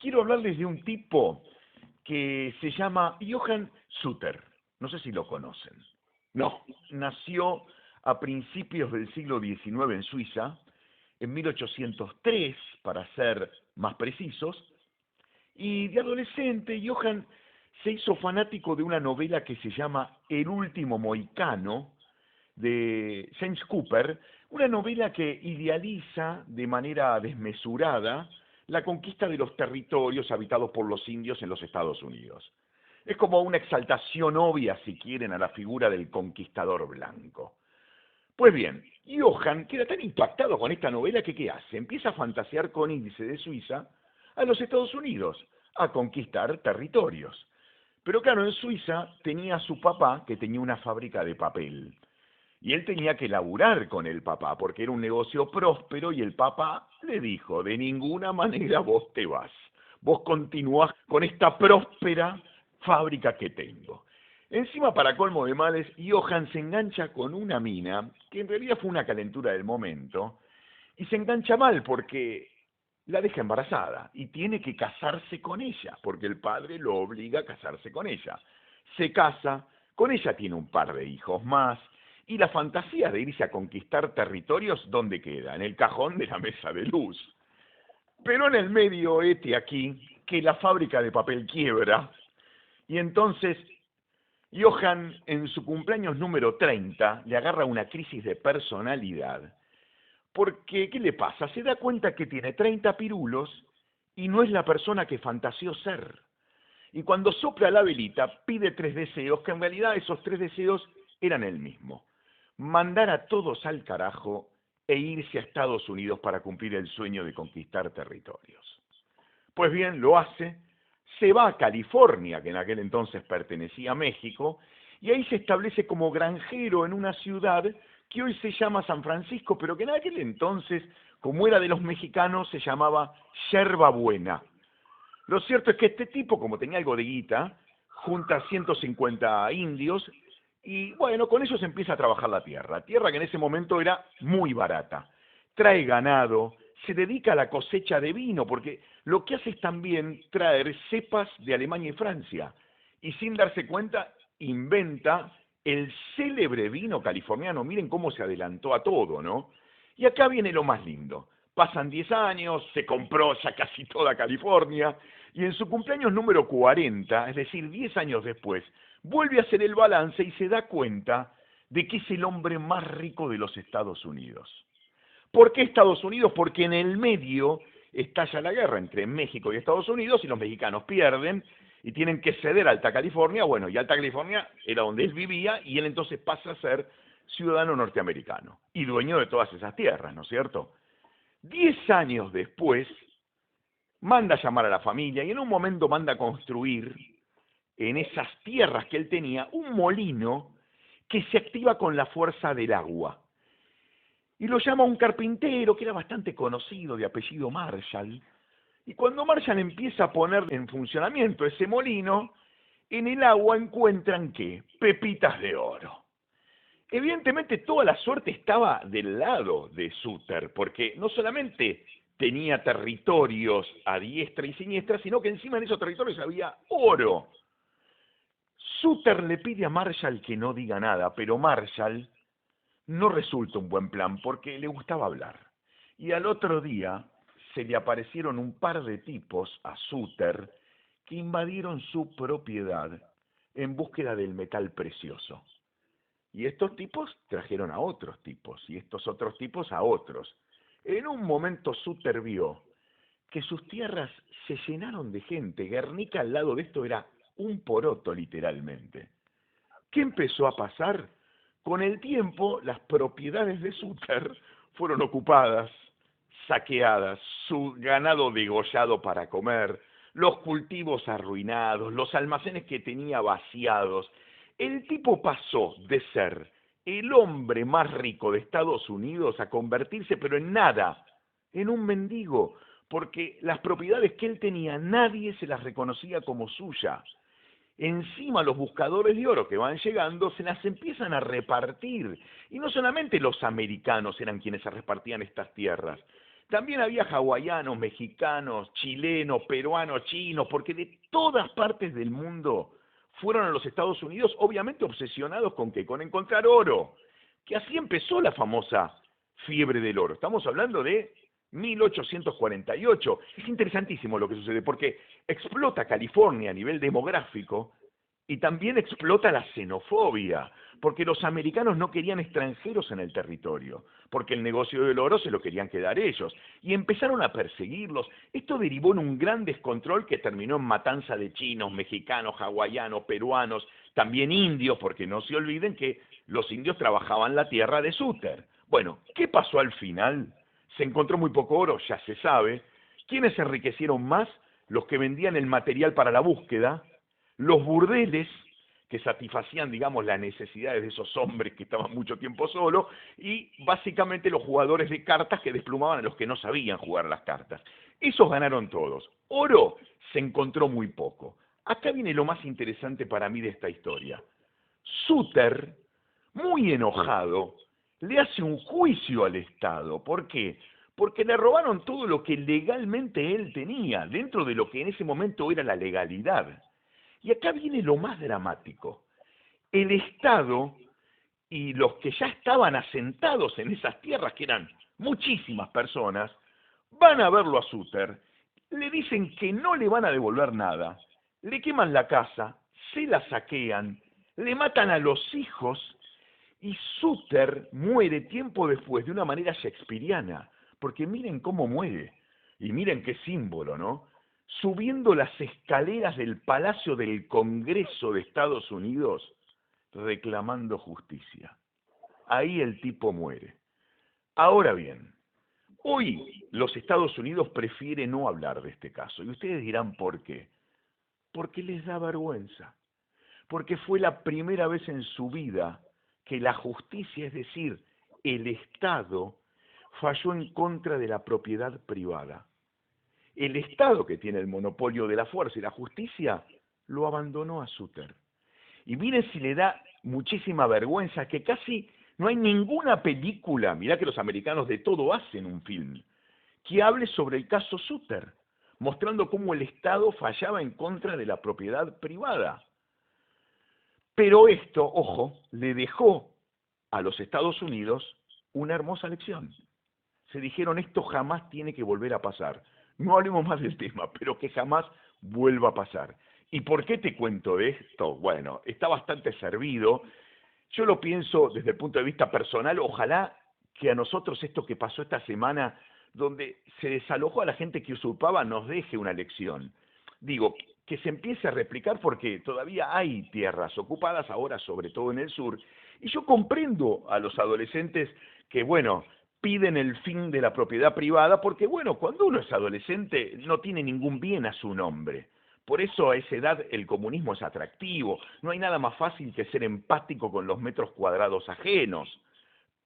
quiero hablarles de un tipo que se llama Johann Suter. No sé si lo conocen. No. Nació a principios del siglo XIX en Suiza, en 1803, para ser más precisos, y de adolescente Johann se hizo fanático de una novela que se llama El último mohicano, de James Cooper, una novela que idealiza de manera desmesurada la conquista de los territorios habitados por los indios en los Estados Unidos. Es como una exaltación obvia, si quieren, a la figura del conquistador blanco. Pues bien, Johann queda tan impactado con esta novela que ¿qué hace? Empieza a fantasear con irse de Suiza a los Estados Unidos, a conquistar territorios. Pero claro, en Suiza tenía a su papá que tenía una fábrica de papel. Y él tenía que laburar con el papá porque era un negocio próspero y el papá le dijo, de ninguna manera vos te vas. Vos continuás con esta próspera fábrica que tengo. Encima, para colmo de males, Johann se engancha con una mina, que en realidad fue una calentura del momento, y se engancha mal porque la deja embarazada y tiene que casarse con ella, porque el padre lo obliga a casarse con ella. Se casa, con ella tiene un par de hijos más, y la fantasía de irse a conquistar territorios, ¿dónde queda? En el cajón de la mesa de luz. Pero en el medio, aquí, que la fábrica de papel quiebra, y entonces Johann, en su cumpleaños número 30, le agarra una crisis de personalidad. Porque, ¿qué le pasa? Se da cuenta que tiene 30 pirulos y no es la persona que fantaseó ser. Y cuando sopla la velita, pide 3 deseos, que en realidad esos 3 deseos eran el mismo. Mandar a todos al carajo e irse a Estados Unidos para cumplir el sueño de conquistar territorios. Pues bien, lo hace, se va a California, que en aquel entonces pertenecía a México, y ahí se establece como granjero en una ciudad que hoy se llama San Francisco, pero que en aquel entonces, como era de los mexicanos, se llamaba Yerba Buena. Lo cierto es que este tipo, como tenía algo de guita, junta 150 indios y bueno, con ellos empieza a trabajar la tierra que en ese momento era muy barata. Trae ganado, se dedica a la cosecha de vino, porque lo que hace es también traer cepas de Alemania y Francia. Y sin darse cuenta, inventa el célebre vino californiano. Miren cómo se adelantó a todo, ¿no? Y acá viene lo más lindo. Pasan 10 años, se compró ya casi toda California, y en su cumpleaños número 40, es decir, 10 años después, vuelve a hacer el balance y se da cuenta de que es el hombre más rico de los Estados Unidos. ¿Por qué Estados Unidos? Porque en el medio estalla la guerra entre México y Estados Unidos y los mexicanos pierden y tienen que ceder a Alta California. Bueno, y Alta California era donde él vivía y él entonces pasa a ser ciudadano norteamericano y dueño de todas esas tierras, ¿no es cierto? 10 años después, manda a llamar a la familia y en un momento manda a construir en esas tierras que él tenía un molino que se activa con la fuerza del agua. Y lo llama un carpintero que era bastante conocido, de apellido Marshall. Y cuando Marshall empieza a poner en funcionamiento ese molino, en el agua encuentran ¿qué? Pepitas de oro. Evidentemente toda la suerte estaba del lado de Suter, porque no solamente tenía territorios a diestra y siniestra, sino que encima en esos territorios había oro. Suter le pide a Marshall que no diga nada, pero Marshall no resulta un buen plan porque le gustaba hablar. Y al otro día se le aparecieron un par de tipos a Suter que invadieron su propiedad en búsqueda del metal precioso. Y estos tipos trajeron a otros tipos, y estos otros tipos a otros. En un momento Suter vio que sus tierras se llenaron de gente. Guernica al lado de esto era un poroto literalmente. ¿Qué empezó a pasar? Con el tiempo, las propiedades de Suter fueron ocupadas, saqueadas, su ganado degollado para comer, los cultivos arruinados, los almacenes que tenía vaciados. El tipo pasó de ser el hombre más rico de Estados Unidos a convertirse, pero en nada, en un mendigo, porque las propiedades que él tenía nadie se las reconocía como suyas. Encima los buscadores de oro que van llegando se las empiezan a repartir. Y no solamente los americanos eran quienes se repartían estas tierras, También había hawaianos, mexicanos, chilenos, peruanos, chinos, porque de todas partes del mundo fueron a los Estados Unidos, obviamente obsesionados con qué, con encontrar oro, que así empezó la famosa fiebre del oro. Estamos hablando de 1848. Es interesantísimo lo que sucede, porque explota California a nivel demográfico y también explota la xenofobia, porque los americanos no querían extranjeros en el territorio, porque el negocio del oro se lo querían quedar ellos, y empezaron a perseguirlos. Esto derivó en un gran descontrol que terminó en matanza de chinos, mexicanos, hawaianos, peruanos, también indios, porque no se olviden que los indios trabajaban la tierra de Suter. Bueno, ¿qué pasó al final? Se encontró muy poco oro, ya se sabe. ¿Quiénes se enriquecieron más? Los que vendían el material para la búsqueda, los burdeles, que satisfacían, digamos, las necesidades de esos hombres que estaban mucho tiempo solos, y básicamente los jugadores de cartas que desplumaban a los que no sabían jugar las cartas. Esos ganaron todos. Oro se encontró muy poco. Acá viene lo más interesante para mí de esta historia. Suter, muy enojado, le hace un juicio al Estado. ¿Por qué? Porque le robaron todo lo que legalmente él tenía, dentro de lo que en ese momento era la legalidad. Y acá viene lo más dramático. El Estado y los que ya estaban asentados en esas tierras, que eran muchísimas personas, van a verlo a Suter, le dicen que no le van a devolver nada, le queman la casa, se la saquean, le matan a los hijos, y Suter muere tiempo después de una manera shakespeariana, porque miren cómo muere, y miren qué símbolo, ¿no? Subiendo las escaleras del Palacio del Congreso de Estados Unidos, reclamando justicia. Ahí el tipo muere. Ahora bien, hoy los Estados Unidos prefieren no hablar de este caso, y ustedes dirán ¿por qué? Porque les da vergüenza, porque fue la primera vez en su vida que la justicia, es decir, el Estado, falló en contra de la propiedad privada. El Estado, que tiene el monopolio de la fuerza y la justicia, lo abandonó a Suter. Y miren si le da muchísima vergüenza que casi no hay ninguna película, mirá que los americanos de todo hacen un film, que hable sobre el caso Suter, mostrando cómo el Estado fallaba en contra de la propiedad privada. Pero esto, ojo, le dejó a los Estados Unidos una hermosa lección. Se dijeron, esto jamás tiene que volver a pasar. No hablemos más del tema, pero que jamás vuelva a pasar. ¿Y por qué te cuento de esto? Bueno, está bastante servido. Yo lo pienso desde el punto de vista personal. Ojalá que a nosotros esto que pasó esta semana, donde se desalojó a la gente que usurpaba, nos deje una lección. Digo, que se empiece a replicar porque todavía hay tierras ocupadas, ahora sobre todo en el sur. Y yo comprendo a los adolescentes que, bueno, piden el fin de la propiedad privada porque, bueno, cuando uno es adolescente no tiene ningún bien a su nombre. Por eso a esa edad el comunismo es atractivo. No hay nada más fácil que ser empático con los metros cuadrados ajenos.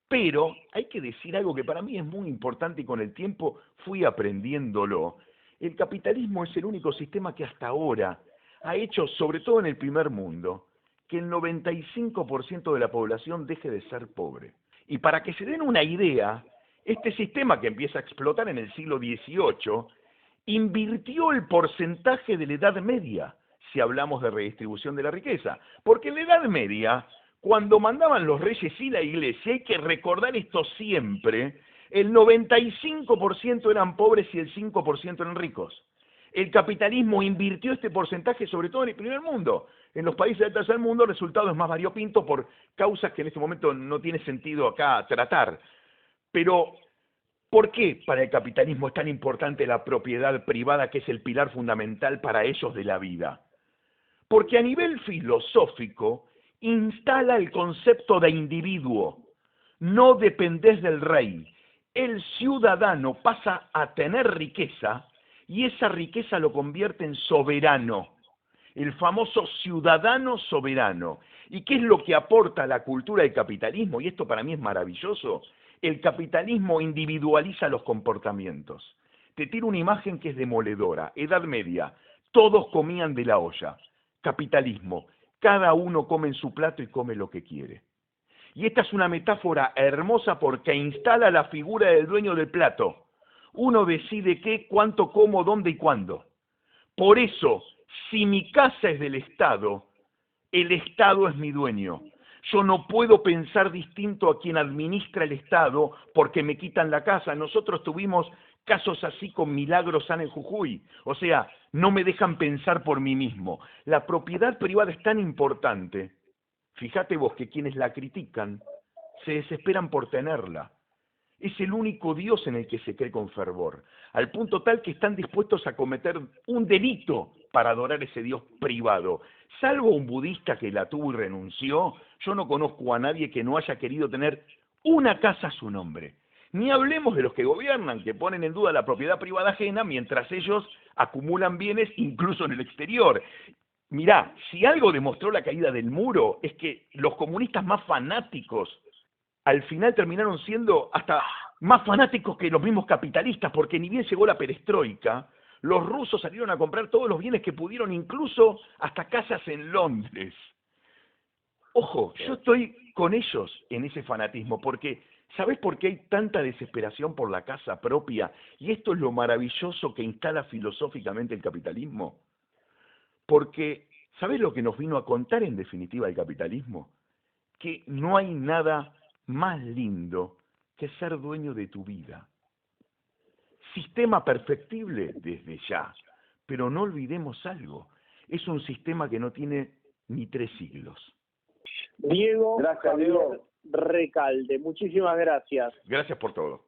Pero hay que decir algo que para mí es muy importante y con el tiempo fui aprendiéndolo. El capitalismo es el único sistema que hasta ahora ha hecho, sobre todo en el primer mundo, que el 95% de la población deje de ser pobre. Y para que se den una idea, este sistema que empieza a explotar en el siglo XVIII invirtió el porcentaje de la Edad Media, si hablamos de redistribución de la riqueza. Porque en la Edad Media, cuando mandaban los reyes y la iglesia, hay que recordar esto siempre, el 95% eran pobres y el 5% eran ricos. El capitalismo invirtió este porcentaje sobre todo en el primer mundo. En los países del tercer mundo el resultado es más variopinto por causas que en este momento no tiene sentido acá tratar. Pero, ¿por qué para el capitalismo es tan importante la propiedad privada, que es el pilar fundamental para ellos de la vida? Porque a nivel filosófico instala el concepto de individuo. No dependés del rey. El ciudadano pasa a tener riqueza y esa riqueza lo convierte en soberano. El famoso ciudadano soberano. ¿Y qué es lo que aporta la cultura del capitalismo? Y esto para mí es maravilloso. El capitalismo individualiza los comportamientos. Te tiro una imagen que es demoledora. Edad Media. Todos comían de la olla. Capitalismo. Cada uno come en su plato y come lo que quiere. Y esta es una metáfora hermosa porque instala la figura del dueño del plato. Uno decide qué, cuánto, cómo, dónde y cuándo. Por eso, si mi casa es del Estado, el Estado es mi dueño. Yo no puedo pensar distinto a quien administra el Estado porque me quitan la casa. Nosotros tuvimos casos así con Milagro San en Jujuy. O sea, no me dejan pensar por mí mismo. La propiedad privada es tan importante. Fíjate vos que quienes la critican se desesperan por tenerla. Es el único Dios en el que se cree con fervor, al punto tal que están dispuestos a cometer un delito para adorar ese Dios privado. Salvo un budista que la tuvo y renunció, yo no conozco a nadie que no haya querido tener una casa a su nombre. Ni hablemos de los que gobiernan, que ponen en duda la propiedad privada ajena mientras ellos acumulan bienes incluso en el exterior. Mirá, si algo demostró la caída del muro es que los comunistas más fanáticos al final terminaron siendo hasta más fanáticos que los mismos capitalistas, porque ni bien llegó la perestroika, los rusos salieron a comprar todos los bienes que pudieron, incluso hasta casas en Londres. Ojo, yo estoy con ellos en ese fanatismo, porque ¿sabés por qué hay tanta desesperación por la casa propia? Y esto es lo maravilloso que instala filosóficamente el capitalismo. Porque, ¿sabés lo que nos vino a contar en definitiva el capitalismo? Que no hay nada más lindo que ser dueño de tu vida. Sistema perfectible desde ya, pero no olvidemos algo, es un sistema que no tiene ni 3 siglos. Diego Gracias, Javier Diego. Recalde, muchísimas gracias. Gracias por todo.